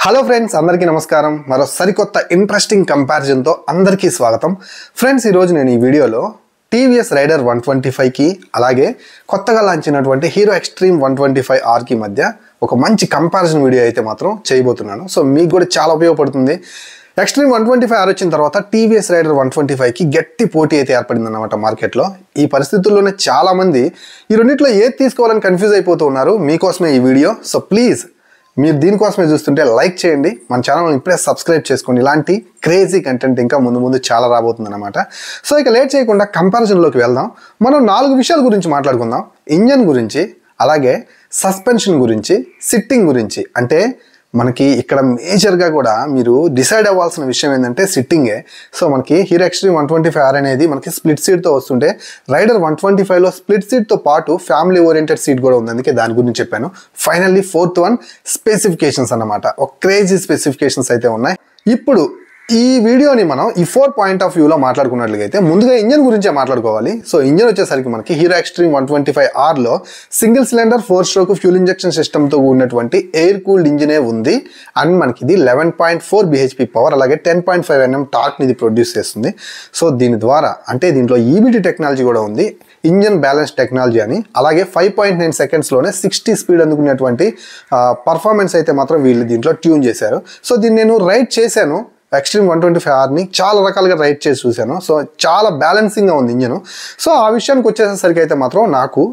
Hello friends, అందరికీ నమస్కారం. మరో సరికొత్త ఇంట్రెస్టింగ్ కంపారిజన్ తో అందరికీ స్వాగతం. ఫ్రెండ్స్, ఈరోజు నేను ఈ వీడియోలో టీవీఎస్ రైడర్ 125కి అలాగే కొత్తగా లాంచ్ అయినటువంటి హీరో ఎక్స్ట్రీమ్ 125R కి మధ్య ఒక మంచి కంపారిజన్ వీడియో అయితే మాత్రం చేయబోతున్నాను. సో మీకు కూడా చాలా ఉపయోగపడుతుంది. ఎక్స్ట్రీమ్ 125R వచ్చిన తర్వాత టీవీఎస్ రైడర్ 125కి గట్టి పోటీ అయితే ఏర్పడింది అన్నమాట మార్కెట్లో. ఈ పరిస్థితుల్లోనే చాలా మంది ఈ రెండిట్లో ఏది తీసుకోవాలని కన్ఫ్యూజ్ అయిపోతూ ఉన్నారు. మీకోసమే ఈ వీడియో. సో ప్లీజ్ మీరు దీనికోసమే చూస్తుంటే లైక్ చేయండి, మన ఛానల్ని ఇప్పుడే సబ్స్క్రైబ్ చేసుకోండి. ఇలాంటి క్రేజీ కంటెంట్ ఇంకా ముందు చాలా రాబోతుంది అనమాట. సో ఇక లేట్ చేయకుండా కంపారిజన్లోకి వెళ్దాం. మనం 4 విషయాల గురించి మాట్లాడుకుందాం. ఇంజన్ గురించి, అలాగే సస్పెన్షన్ గురించి, సిట్టింగ్ గురించి. అంటే మనకి ఇక్కడ మేజర్గా కూడా మీరు డిసైడ్ అవ్వాల్సిన విషయం ఏంటంటే సిట్టింగే. సో మనకి హీరో ఎక్స్ట్రీమ్ 125R అనేది మనకి స్ప్లిట్ సీట్తో వస్తుంటే రైడర్ 125లో స్ప్లిట్ సీట్తో పాటు ఫ్యామిలీ ఓరియంటెడ్ సీట్ కూడా ఉంది. అందుకే దాని గురించి చెప్పాను. ఫైనల్లీ 4th వన్ స్పెసిఫికేషన్స్ అన్నమాట. ఒక క్రేజీ స్పెసిఫికేషన్స్ అయితే ఉన్నాయి. ఇప్పుడు ఈ వీడియోని మనం ఈ 4 పాయింట్ ఆఫ్ వ్యూలో మాట్లాడుకున్నట్లయితే ముందుగా ఇంజన్ గురించే మాట్లాడుకోవాలి. సో ఇంజన్ వచ్చేసరికి మనకి హీరో ఎక్స్ట్రీమ్ 125Rలో single cylinder 4 stroke fuel injection సిస్టమ్తో ఉన్నటువంటి ఎయిర్ కూల్డ్ ఇంజినే ఉంది. అండ్ మనకి ఇది 11.4 bhp పవర్ అలాగే 10.5 Nm టార్క్ని ఇది ప్రొడ్యూస్ చేస్తుంది. సో దీని ద్వారా అంటే దీంట్లో ఈబీటీ టెక్నాలజీ కూడా ఉంది, ఇంజన్ బ్యాలెన్స్ టెక్నాలజీ అని. అలాగే 5.9 సెకండ్స్లోనే 60 స్పీడ్ అందుకునేటువంటి పర్ఫార్మెన్స్ అయితే మాత్రం వీళ్ళు దీంట్లో ట్యూన్ చేశారు. సో దీన్ని నేను రైడ్ చేశాను. ఎక్స్ట్రీమ్ 125Rని చాలా రకాలుగా రైడ్ చేసి చూశాను. సో చాలా బ్యాలెన్సింగ్గా ఉంది ఇంజను. సో ఆ విషయానికి వచ్చేసరికి అయితే మాత్రం నాకు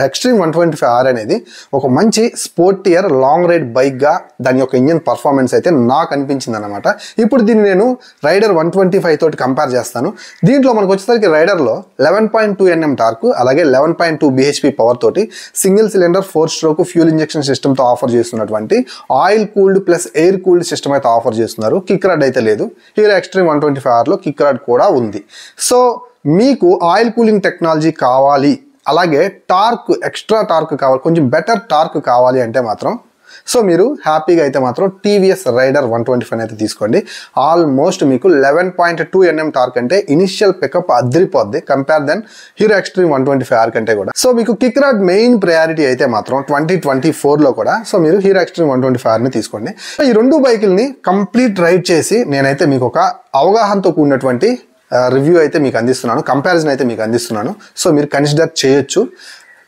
ఎక్స్ట్రీమ్ 125R అనేది ఒక మంచి స్పోర్టియర్ లాంగ్ రైడ్ బైక్గా దాని యొక్క ఇంజన్ పర్ఫార్మెన్స్ అయితే నాకు అనిపించింది అనమాట. ఇప్పుడు దీన్ని నేను రైడర్ 125 తోటి కంపేర్ చేస్తాను. దీంట్లో మనకు వచ్చేసరికి రైడర్లో 11.2 Nm టార్క్ అలాగే 11.2 bhp పవర్ తోటి single cylinder 4 stroke fuel injection సిస్టమ్తో ఆఫర్ చేస్తున్నటువంటి oil cooled plus air cooled system అయితే ఆఫర్ చేస్తున్నారు. కిక్ రాడ్ అయితే లేదు. హీరో ఎక్స్ట్రీమ్ 125Rలో కిక్ రాడ్ కూడా ఉంది. సో మీకు ఆయిల్ కూలింగ్ టెక్నాలజీ కావాలి, అలాగే టార్క్ ఎక్స్ట్రా టార్క్ కావాలి, కొంచెం బెటర్ టార్క్ కావాలి అంటే మాత్రం సో మీరు హ్యాపీగా అయితే మాత్రం టీవీఎస్ రైడర్ 125 అయితే తీసుకోండి. ఆల్మోస్ట్ మీకు 11.2 Nm టార్క్ అంటే ఇనిషియల్ పికప్ అదిరిపోద్ది compare then Hero Xtreme 125R కంటే కూడా. సో మీకు కిక్ రాడ్ మెయిన్ ప్రయారిటీ అయితే మాత్రం 2024లో కూడా సో మీరు హీరో ఎక్స్ట్రీమ్ 125Rని తీసుకోండి. ఈ రెండు బైకుల్ని కంప్లీట్ రైడ్ చేసి నేనైతే మీకు ఒక అవగాహనతో కూడినటువంటి రివ్యూ అయితే మీకు అందిస్తున్నాను, కంపారిజన్ అయితే మీకు అందిస్తున్నాను. సో మీరు కన్సిడర్ చేయొచ్చు.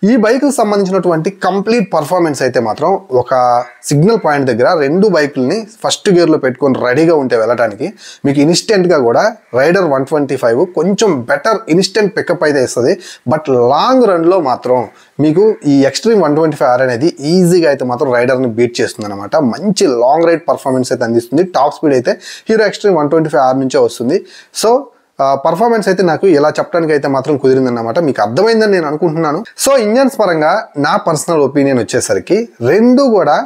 ఈ బైక్కి సంబంధించినటువంటి కంప్లీట్ పర్ఫార్మెన్స్ అయితే మాత్రం ఒక సిగ్నల్ పాయింట్ దగ్గర రెండు బైకుల్ని ఫస్ట్ గేర్లో పెట్టుకొని రెడీగా ఉంటే వెళ్ళడానికి మీకు ఇన్స్టెంట్గా కూడా రైడర్ 125 కొంచెం బెటర్ ఇన్స్టెంట్ పికప్ అయితే ఇస్తుంది. బట్ లాంగ్ రన్లో మాత్రం మీకు ఈ ఎక్స్ట్రీమ్ 125R అనేది ఈజీగా అయితే మాత్రం రైడర్ని బీట్ చేస్తుంది అనమాట. మంచి లాంగ్ రైడ్ పర్ఫార్మెన్స్ అయితే అందిస్తుంది. టాప్ స్పీడ్ అయితే హీరో ఎక్స్ట్రీమ్ 125R నుంచే వస్తుంది. సో పర్ఫార్మెన్స్ అయితే నాకు ఇలా చెప్పడానికి అయితే మాత్రం కుదిరిందన్నమాట. మీకు అర్థమైందని నేను అనుకుంటున్నాను. సో ఇంజన్స్ పరంగా నా పర్సనల్ ఒపీనియన్ వచ్చేసరికి రెండు కూడా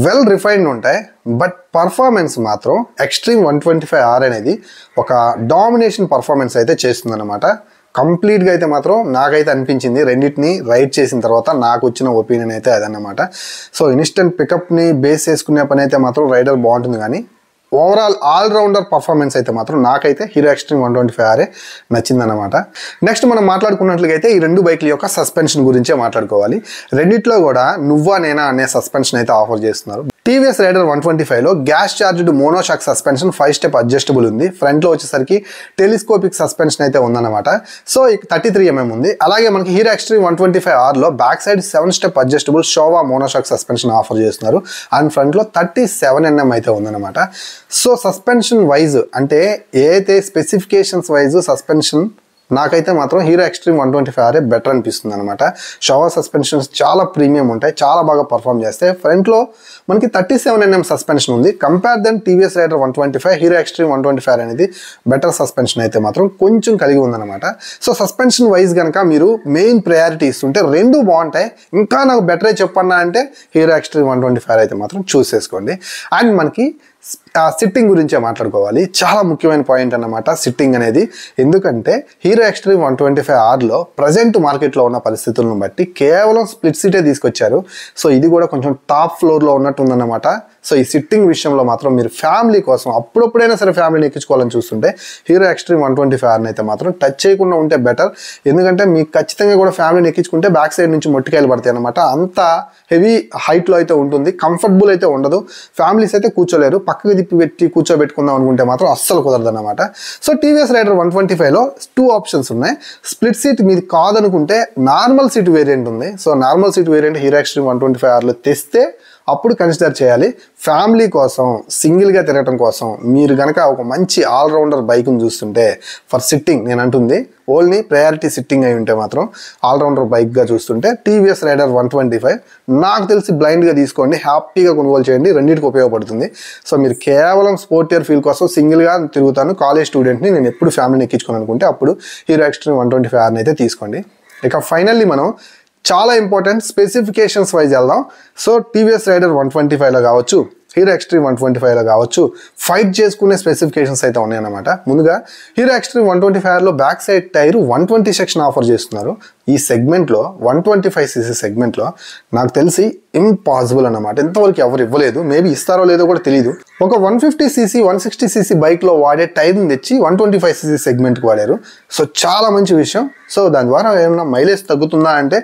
వెల్ రిఫైన్డ్ ఉంటాయి. బట్ పర్ఫార్మెన్స్ మాత్రం ఎక్స్ట్రీమ్ 125R అనేది ఒక డామినేషన్ పర్ఫార్మెన్స్ అయితే చేస్తుందన్నమాట. కంప్లీట్గా అయితే మాత్రం నాకైతే అనిపించింది. రెండింటిని రైడ్ చేసిన తర్వాత నాకు వచ్చిన ఒపీనియన్ అయితే అదన్నమాట. సో ఇన్స్టెంట్ పికప్ని బేస్ చేసుకునే పని అయితే మాత్రం రైడర్ బాగుంటుంది, కానీ ఓవరాల్ ఆల్రౌండర్ పర్ఫార్మెన్స్ అయితే మాత్రం నాకైతే హీరో ఎక్స్ట్రీమ్ 125R నచ్చిందన్నమాట. నెక్స్ట్ మనం మాట్లాడుకున్నట్లయితే ఈ రెండు బైక్ల యొక్క సస్పెన్షన్ గురించే మాట్లాడుకోవాలి. రెండిట్లో కూడా నువ్వా నేనా అనే సస్పెన్షన్ అయితే ఆఫర్ చేస్తున్నారు. టీవీఎస్ రైడర్ 125లో gas charged monoshock suspension 5 step adjustable ఉంది. ఫ్రంట్లో వచ్చేసరికి టెలిస్కోపిక్ సస్పెన్షన్ అయితే ఉందన్నమాట. సో 33 mm ఉంది. అలాగే మనకి హీరో ఎక్స్ట్రీమ్ 125Rలో back side 7 step adjustable Showa monoshock suspension offer చేస్తున్నారు. అండ్ ఫ్రంట్లో 37 mm అయితే ఉందన్నమాట. సో సస్పెన్షన్ వైజ్ అంటే ఏదైతే స్పెసిఫికేషన్స్ వైజ్ సస్పెన్షన్ నాకైతే మాత్రం హీరో ఎక్స్ట్రీమ్ 125R బెటర్ అనిపిస్తుంది అనమాట. షవర్ సస్పెన్షన్స్ చాలా ప్రీమియం ఉంటాయి, చాలా బాగా పర్ఫామ్ చేస్తాయి. ఫ్రంట్లో మనకి 37 mm సస్పెన్షన్ ఉంది. Compare then TVS Raider 125 Hero Xtreme 125R అనేది బెటర్ సస్పెన్షన్ అయితే మాత్రం కొంచెం కలిగి ఉందన్నమాట. సో సస్పెన్షన్ వైజ్ కనుక మీరు మెయిన్ ప్రయారిటీ ఇస్తుంటే రెండు బాగుంటాయి. ఇంకా నాకు బెటరే చెప్పన్నా అంటే హీరో ఎక్స్ట్రీమ్ 125R అయితే మాత్రం చూస్ చేసుకోండి. అండ్ మనకి సిట్టింగ్ గురించే మాట్లాడుకోవాలి. చాలా ముఖ్యమైన పాయింట్ అన్నమాట సిట్టింగ్ అనేది. ఎందుకంటే హీరో ఎక్స్ట్రీమ్ 125Rలో ప్రజెంట్ మార్కెట్లో ఉన్న పరిస్థితులను బట్టి కేవలం స్ప్లిట్ సీటే తీసుకొచ్చారు. సో ఇది కూడా కొంచెం టాప్ ఫ్లోర్లో ఉన్నట్టు ఉందన్నమాట. సో ఈ సిట్టింగ్ విషయంలో మాత్రం మీరు ఫ్యామిలీ కోసం అప్పుడప్పుడైనా సరే ఫ్యామిలీని ఎక్కించుకోవాలని చూస్తుంటే హీరో ఎక్స్ట్రీమ్ 125R అయితే మాత్రం టచ్ చేయకుండా ఉంటే బెటర్. ఎందుకంటే మీకు ఖచ్చితంగా కూడా ఫ్యామిలీని ఎక్కించుకుంటే బ్యాక్ సైడ్ నుంచి మొట్టికాయలు పడతాయి అనమాట. అంత హెవీ హైట్లో అయితే ఉంటుంది, కంఫర్టబుల్ అయితే ఉండదు. ఫ్యామిలీస్ అయితే కూర్చోలేరు, పక్కకి తిప్పి పెట్టి కూర్చోబెట్టుకుందాం అనుకుంటే మాత్రం అస్సలు కుదరదు అనమాట. సో టీవీఎస్ రైడర్ 125లో 2 ఆప్షన్స్ ఉన్నాయి. స్ప్లిట్ సీట్ మీది కాదనుకుంటే నార్మల్ సీట్ వేరియంట్ ఉంది. So normal seat variant Hero Xtreme 125Rలో తెస్తే అప్పుడు కన్సిడర్ చేయాలి. ఫ్యామిలీ కోసం సింగిల్గా తిరగటం కోసం మీరు కనుక ఒక మంచి ఆల్రౌండర్ బైక్ని చూస్తుంటే ఫర్ సిట్టింగ్ నేను అంటుంది ఓన్లీ ప్రయారిటీ సిట్టింగ్ అయి ఉంటే మాత్రం ఆల్రౌండర్ బైక్గా చూస్తుంటే టీవీఎస్ రైడర్ 125 నాకు తెలిసి బ్లైండ్గా తీసుకోండి, హ్యాపీగా కొనుగోలు చేయండి, రెండింటికి ఉపయోగపడుతుంది. సో మీరు కేవలం స్పోర్టియర్ ఫీల్ కోసం సింగిల్గా తిరుగుతాను, కాలేజ్ స్టూడెంట్ని, నేను ఎప్పుడు ఫ్యామిలీని ఎక్కించుకోను అనుకుంటే అప్పుడు హీరో ఎక్స్ట్రీమ్ 125R అయితే తీసుకోండి. ఇక ఫైనల్లీ మనం చాలా ఇంపార్టెంట్ స్పెసిఫికేషన్స్ వైజ్ వెళ్దాం. సో టీవీఎస్ రైడర్ 125లో కావచ్చు, హీరో ఎక్స్ట్రీమ్ 125లో కావచ్చు, ఫైట్ చేసుకునే స్పెసిఫికేషన్స్ అయితే ఉన్నాయన్నమాట. ముందుగా హీరో ఎక్స్ట్రీమ్ 125Rలో back side tyre 120 section offer చేస్తున్నారు. ఈ సెగ్మెంట్లో 125cc సెగ్మెంట్లో నాకు తెలిసి ఇంపాసిబుల్ అన్నమాట. ఇంతవరకు ఎవరు ఇవ్వలేదు, మేబీ ఇస్తారో లేదో కూడా తెలియదు. ఒక 150cc 160cc బైక్లో వాడే టైర్ని తెచ్చి 125cc సెగ్మెంట్కి వాడారు. సో చాలా మంచి విషయం. సో దాని ద్వారా ఏమన్నా మైలేజ్ తగ్గుతుందా అంటే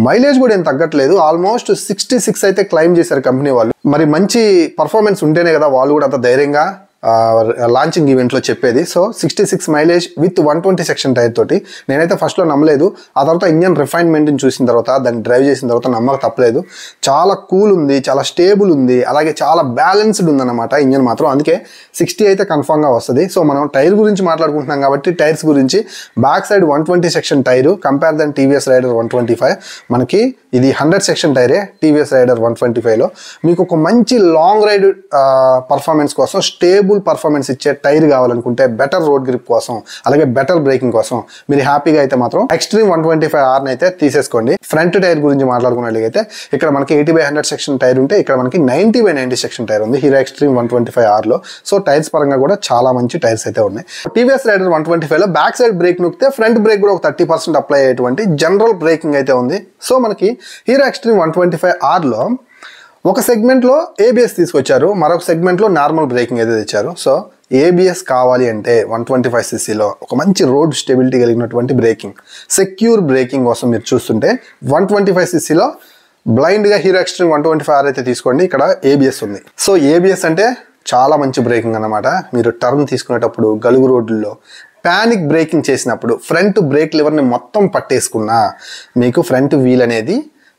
మైలేజ్ కూడా ఏం తగ్గట్లేదు. ఆల్మోస్ట్ 66 అయితే క్లైమ్ చేశారు కంపెనీ వాళ్ళు. మరి మంచి పర్ఫార్మెన్స్ ఉంటేనే కదా వాళ్ళు కూడా అంత ధైర్యంగా లాంచింగ్ ఈవెంట్లో చెప్పేది. So 66 mileage with 120 section tyre తోటి నేనైతే ఫస్ట్లో నమ్మలేదు. ఆ తర్వాత ఇంజన్ రిఫైన్మెంట్ని చూసిన తర్వాత దాన్ని డ్రైవ్ చేసిన తర్వాత నమ్మక తప్పలేదు. చాలా కూల్ ఉంది, చాలా స్టేబుల్ ఉంది, అలాగే చాలా బ్యాలెన్స్డ్ ఉందన్నమాట ఇంజన్ మాత్రం. అందుకే 60 అయితే కన్ఫామ్గా వస్తుంది. సో మనం టైర్ గురించి మాట్లాడుకుంటున్నాం కాబట్టి టైర్స్ గురించి back side 120 section tyre compare then TVS Raider 125. మనకి ఇది 100 సెక్షన్ టైరే టీవీఎస్ రైడర్ 125లో. మీకు ఒక మంచి లాంగ్ రైడ్ పర్ఫార్మెన్స్ కోసం స్టేబుల్ పర్ఫార్మెన్స్ ఇచ్చే టైర్ కావాలనుకుంటే బెటర్ రోడ్ గ్రిప్ కోసం అలాగే బెటర్ బ్రేకింగ్ కోసం మీరు హ్యాపీగా అయితే మాత్రం ఎక్స్ట్రీమ్ 125R అయితే తీసేసుకోండి. ఫ్రంట్ టైర్ గురించి మాట్లాడుకున్నట్లయితే ఇక్కడ మనకి 80/100 సెక్షన్ టైర్ ఉంటే ఇక్కడ మనకి 90/90 సెక్షన్ టైర్ ఉంది హీరో ఎక్స్ట్రీమ్ 125Rలో. సో టైర్స్ పరంగా కూడా చాలా మంచి టైర్స్ అయితే ఉన్నాయి. టీవీఎస్ రైడర్ 125లో బ్యాక్ సైడ్ బ్రేక్ నొక్కితే ఫ్రంట్ బ్రేక్ కూడా ఒక 30% అప్లై అయ్యేటువంటి జనరల్ బ్రేకింగ్ అయితే ఉంది. సో మనకి హీరో ఎక్స్ట్రీమ్ 125Rలో ఒక సెగ్మెంట్లో ఏబిఎస్ తీసుకొచ్చారు, మరొక సెగ్మెంట్లో నార్మల్ బ్రేకింగ్ అయితే తెచ్చారు. సో ఏబిఎస్ కావాలి అంటే 125ccలో ఒక మంచి రోడ్ స్టెబిలిటీ కలిగినటువంటి బ్రేకింగ్, సెక్యూర్ బ్రేకింగ్ కోసం మీరు చూస్తుంటే 125ccలో బ్లైండ్గా హీరో ఎక్స్ట్రీమ్ 125R అయితే తీసుకోండి. ఇక్కడ ఏబిఎస్ ఉంది. సో ఏబిఎస్ అంటే చాలా మంచి బ్రేకింగ్ అన్నమాట. మీరు టర్న్ తీసుకునేటప్పుడు గలుగు రోడ్లలో ప్యానిక్ బ్రేకింగ్ చేసినప్పుడు ఫ్రంట్ బ్రేక్ లివర్ని మొత్తం పట్టేసుకున్నా మీకు ఫ్రంట్ వీల్ అనేది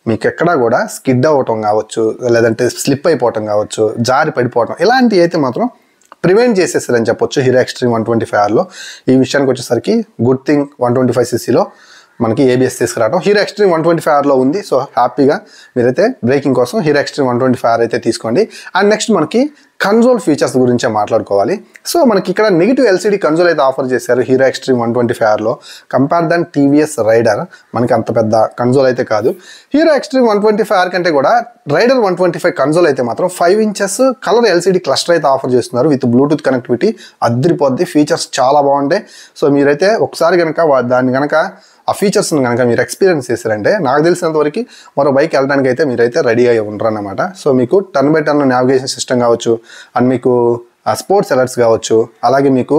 మీకు ఎక్కడా కూడా స్కిడ్ అవ్వటం కావచ్చు, లేదంటే స్లిప్ అయిపోవటం కావచ్చు, జారి పడిపోవటం, ఇలాంటివి అయితే మాత్రం ప్రివెంట్ చేసేసారని చెప్పొచ్చు హీరో ఎక్స్ట్రీమ్ 125Rలో. ఈ విషయానికి వచ్చేసరికి గుడ్ థింగ్ 125ccలో మనకి ఏబిఎస్ తీసుకురావడం హీరో ఎక్స్ట్రీమ్ 125Rలో ఉంది. సో హ్యాపీగా మీరైతే బ్రేకింగ్ కోసం హీరో ఎక్స్ట్రీమ్ 125R అయితే తీసుకోండి. అండ్ నెక్స్ట్ మనకి కన్సోల్ ఫీచర్స్ గురించే మాట్లాడుకోవాలి. సో మనకి ఇక్కడ నెగిటివ్ ఎల్సిడి కన్సోల్ అయితే ఆఫర్ చేశారు హీరో ఎక్స్ట్రీమ్ 125Rలో. కంపేర్ దెన్ టీవీఎస్ రైడర్ మనకి అంత పెద్ద కన్సోల్ అయితే కాదు. హీరో ఎక్స్ట్రీమ్ 125R కంటే కూడా రైడర్ 125 కన్సోల్ అయితే మాత్రం 5 inches కలర్ ఎల్సిడి క్లస్టర్ అయితే ఆఫర్ చేస్తున్నారు విత్ బ్లూటూత్ కనెక్టివిటీ. అద్దరిపోద్ది, ఫీచర్స్ చాలా బాగుంటాయి. సో మీరైతే ఒకసారి కనుక దాన్ని కనుక ఆ ఫీచర్స్ని కనుక మీరు ఎక్స్పీరియన్స్ చేశారంటే నాకు తెలిసినంతవరకు మరో బైక్ వెళ్ళడానికి అయితే మీరైతే రెడీ అయ్యి ఉంటారన్నమాట. సో మీకు turn by turn navigation system కావచ్చు, అండ్ మీకు స్పోర్ట్స్ అలర్ట్స్ కావచ్చు, అలాగే మీకు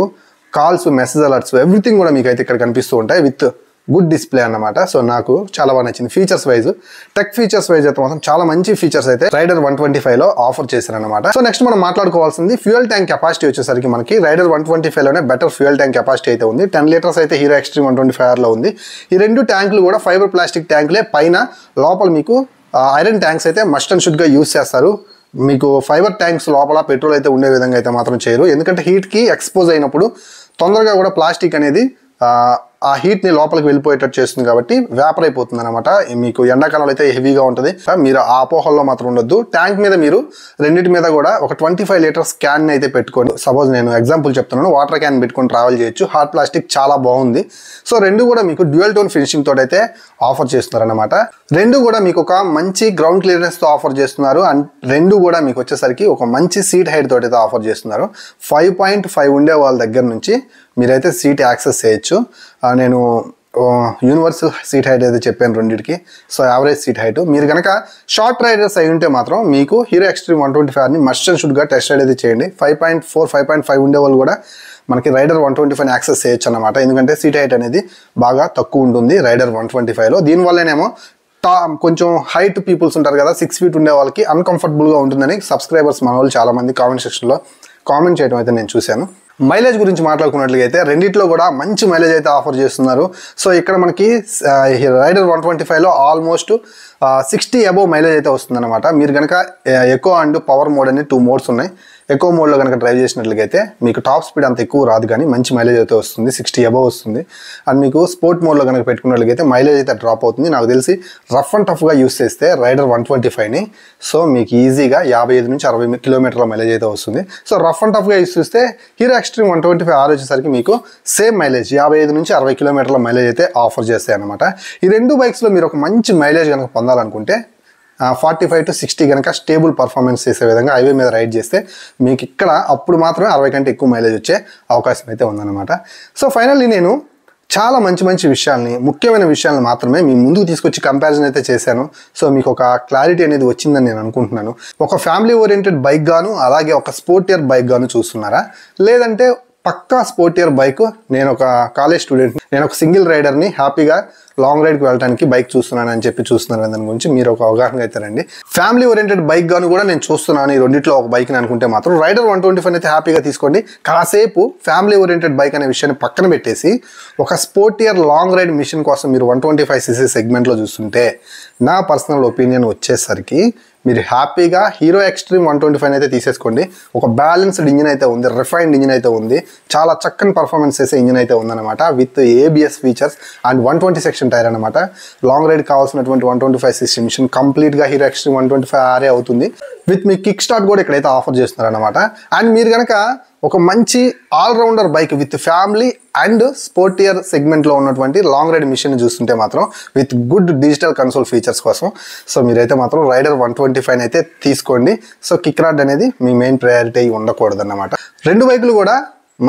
కాల్స్, మెసేజ్ అలర్ట్స్, ఎవ్రీథింగ్ కూడా మీకు అయితే ఇక్కడ కనిపిస్తూ ఉంటాయి విత్ గుడ్ డిస్ప్లే అన్నమాట. సో నాకు చాలా బాగా నచ్చింది. Features wise, tech features wise అయితే మాత్రం చాలా మంచి ఫీచర్స్ అయితే రైడర్ 125లో ఆఫర్ చేశారనమాట. సో నెక్స్ట్ మనం మాట్లాడుకోవాల్సింది ఫ్యూయల్ ట్యాంక్ కెపాసిటీ వచ్చేసరికి మనకి రైడర్ 125లోనే బెటర్ ఫ్యూయల్ ట్యాంక్ కెపాసిటీ అయితే ఉంది. 10 liters అయితే హీరో ఎక్స్ట్రీమ్ 125Rలో ఉంది. ఈ రెండు ట్యాంకులు కూడా ఫైబర్ ప్లాస్టిక్ ట్యాంకులే, పైన లోపల మీకు ఐరన్ ట్యాంక్స్ అయితే మస్ట్ అండ్ షుడ్గా యూస్ చేస్తారు. మీకు ఫైబర్ ట్యాంక్స్ లోపల పెట్రోల్ అయితే ఉండే విధంగా అయితే మాత్రం చేయరు. ఎందుకంటే హీట్కి ఎక్స్పోజ్ అయినప్పుడు తొందరగా కూడా ప్లాస్టిక్ అనేది ఆ హీట్ని లోపలికి వెళ్ళిపోయేటట్టు చేస్తుంది కాబట్టి వేపర్ అయిపోతుంది అనమాట. మీకు ఎండాకాలంలో అయితే హెవీగా ఉంటుంది. మీరు ఆ అపోహల్లో మాత్రం ఉండొద్దు. ట్యాంక్ మీద మీరు రెండింటి మీద కూడా ఒక 25 liters క్యాన్ అయితే పెట్టుకోండి. సపోజ్ నేను ఎగ్జాంపుల్ చెప్తున్నాను, వాటర్ క్యాన్ పెట్టుకొని ట్రావెల్ చేయొచ్చు. హార్డ్ ప్లాస్టిక్ చాలా బాగుంది. సో రెండు కూడా మీకు డ్యూయల్ టోన్ ఫినిషింగ్ తోటి అయితే ఆఫర్ చేస్తున్నారు అనమాట. రెండు కూడా మీకు ఒక మంచి గ్రౌండ్ క్లియరెన్స్తో ఆఫర్ చేస్తున్నారు. అండ్ రెండు కూడా మీకు వచ్చేసరికి ఒక మంచి సీట్ హైట్ తోటి అయితే ఆఫర్ చేస్తున్నారు. 5.5 ఉండే వాళ్ళ దగ్గర నుంచి మీరైతే సీట్ యాక్సెస్ చేయొచ్చు. నేను యూనివర్సల్ సీట్ హైట్ అయితే చెప్పాను రెండింటికి. So average seat height. మీరు కనుక షార్ట్ రైడర్స్ అయి ఉంటే మాత్రం మీకు హీరో ఎక్స్ట్రీమ్ 125ని మస్ట్ అండ్ షుడ్గా టెస్ట్ రైడ్ అయితే చేయండి. 5.4 5.5 ఉండే వాళ్ళు కూడా మనకి రైడర్ 125ని యాక్సెస్ చేయొచ్చు అనమాట. ఎందుకంటే సీట్ హైట్ అనేది బాగా తక్కువ ఉంటుంది రైడర్ 125లో. దీనివల్లనేమో కొంచెం హైట్ పీపుల్స్ ఉంటారు కదా, 6 feet ఉండే వాళ్ళకి అన్కంఫర్టబుల్గా ఉంటుందని సబ్స్క్రైబర్స్ మన వాళ్ళు చాలామంది కామెంట్ సెక్షన్లో కామెంట్ చేయడం అయితే నేను చూశాను. మైలేజ్ గురించి మాట్లాడుకున్నట్లయితే రెండిట్లో కూడా మంచి మైలేజ్ అయితే ఆఫర్ చేస్తున్నారు. సో ఇక్కడ మనకి రైడర్ 125లో ఆల్మోస్ట్ 60 అబోవ్ మైలేజ్ అయితే వస్తుందన్నమాట. మీరు కనుక ఎకో అండ్ పవర్ మోడ్ అని 2 మోడ్స్ ఉన్నాయి. ఎకో మోడ్లో కనుక డ్రైవ్ చేసినట్లయితే మీకు టాప్ స్పీడ్ అంత ఎక్కువ రాదు, కానీ మంచి మైలేజ్ అయితే వస్తుంది, 60 అబోవ్ వస్తుంది. అండ్ మీకు స్పోర్ట్ మోడ్లో కనుక పెట్టుకున్నట్లయితే మైలేజ్ అయితే డ్రాప్ అవుతుంది. నాకు తెలిసి రఫ్ అండ్ టఫ్గా యూస్ చేస్తే రైడర్ 125ని సో మీకు ఈజీగా 55 నుంచి 60 కిలోమీటర్ల మైలేజ్ అయితే వస్తుంది. సో రఫ్ అండ్ టఫ్గా యూస్ చేస్తే హీరో ఎక్స్ట్రీమ్ 125R వచ్చేసరికి మీకు సేమ్ మైలేజ్ 55 నుంచి 60 కిలోమీటర్ల మైలేజ్ అయితే ఆఫర్ చేస్తాయి అనమాట. ఈ రెండు బైక్స్లో మీరు ఒక మంచి మైలేజ్ కనుక పొందాలనుకుంటే 45 to 60 కనుక స్టేబుల్ పర్ఫార్మెన్స్ చేసే విధంగా హైవే మీద రైడ్ చేస్తే మీకు ఇక్కడ అప్పుడు మాత్రమే 60 కంటే ఎక్కువ మైలేజ్ వచ్చే అవకాశం అయితే ఉందన్నమాట. సో ఫైనల్లీ నేను చాలా మంచి విషయాల్ని, ముఖ్యమైన విషయాలను మాత్రమే మీ ముందుకు తీసుకొచ్చి కంపారిజన్ అయితే చేశాను. సో మీకు ఒక క్లారిటీ అనేది వచ్చిందని నేను అనుకుంటున్నాను. ఒక ఫ్యామిలీ ఓరియంటెడ్ బైక్ గాను, అలాగే ఒక స్పోర్టియర్ బైక్ గాను చూస్తున్నారా, లేదంటే పక్కా స్పోర్టియర్ బైక్, నేను ఒక కాలేజ్ స్టూడెంట్, నేను ఒక సింగిల్ రైడర్ని హ్యాపీగా లాంగ్ రైడ్కి వెళ్ళడానికి బైక్ చూస్తున్నాను అని చెప్పి చూస్తున్నారు. దాని గురించి మీరు ఒక అవగాహన అయితే రండి. ఫ్యామిలీ ఓరియంటెడ్ బైక్ గాను కూడా నేను చూస్తున్నాను, ఈ రెండిట్లో ఒక బైక్ని అనుకుంటే మాత్రం రైడర్ 125 అయితే హ్యాపీగా తీసుకోండి. కాసేపు ఫ్యామిలీ ఓరియంటెడ్ బైక్ అనే విషయాన్ని పక్కన పెట్టేసి ఒక స్పోర్టియర్ లాంగ్ రైడ్ మిషన్ కోసం మీరు 125cc సెగ్మెంట్లో చూస్తుంటే నా పర్సనల్ ఒపీనియన్ వచ్చేసరికి మీరు హ్యాపీగా హీరో ఎక్స్ట్రీమ్ 125 అయితే తీసేసుకోండి. ఒక బ్యాలెన్స్డ్ ఇంజిన్ అయితే ఉంది, రిఫైన్డ్ ఇంజిన్ అయితే ఉంది, చాలా చక్కని పర్ఫార్మెన్స్ చేసే ఇంజిన్ అయితే ఉందన్నమాట. With ABS features and 120 section tyre అనమాట. లాంగ్ రైడ్ కావాల్సినటువంటి 125cc మిషన్ కంప్లీట్గా హీరో ఎక్స్ట్రీమ్ 125R అవుతుంది. విత్ మీ కిక్ స్టార్ట్ కూడా ఇక్కడైతే ఆఫర్ చేస్తున్నారు అనమాట. అండ్ మీరు కనుక ఒక మంచి allrounder bike with family and sportier సెగ్మెంట్లో ఉన్నటువంటి లాంగ్ రైడ్ మిషన్ చూస్తుంటే మాత్రం with good digital console features కోసం సో మీరైతే మాత్రం రైడర్ 125 అయితే తీసుకోండి. సో కిక్ రాడ్ అనేది మీ మెయిన్ ప్రయారిటీ ఉండకూడదు అన్నమాట. రెండు బైకులు కూడా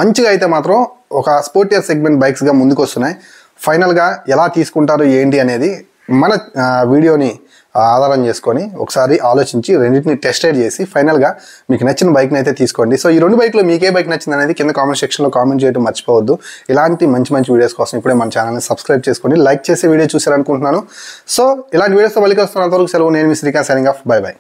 మంచిగా అయితే మాత్రం ఒక స్పోర్టియర్ సెగ్మెంట్ బైక్స్గా ముందుకు వస్తున్నాయి. ఫైనల్గా ఎలా తీసుకుంటారు ఏంటి అనేది మన వీడియోని ఆధారం చేసుకొని ఒకసారి ఆలోచించి రెండింటిని టెస్ట్ రైడ్ చేసి ఫైనల్గా మీకు నచ్చిన బైక్ని అయితే తీసుకోండి. సో ఈ రెండు బైక్లో మీకే బైక్ నచ్చింది అనేది కింద కామెంట్ సెక్షన్లో కామెంట్ చేయడం మర్చిపోవద్దు. ఇలాంటి మంచి వీడియోస్ కోసం ఇప్పుడే మన ఛానల్ని సబ్స్క్రైబ్ చేసుకోండి, లైక్ చేసే వీడియో చూసారనుకుంటున్నాను. సో ఇలాంటి వీడియోస్తో మళ్ళీ వస్తున్నంతవరకు సెలవు. నేను మీ శ్రీకాంత్, సైనింగ్ ఆఫ్. బై.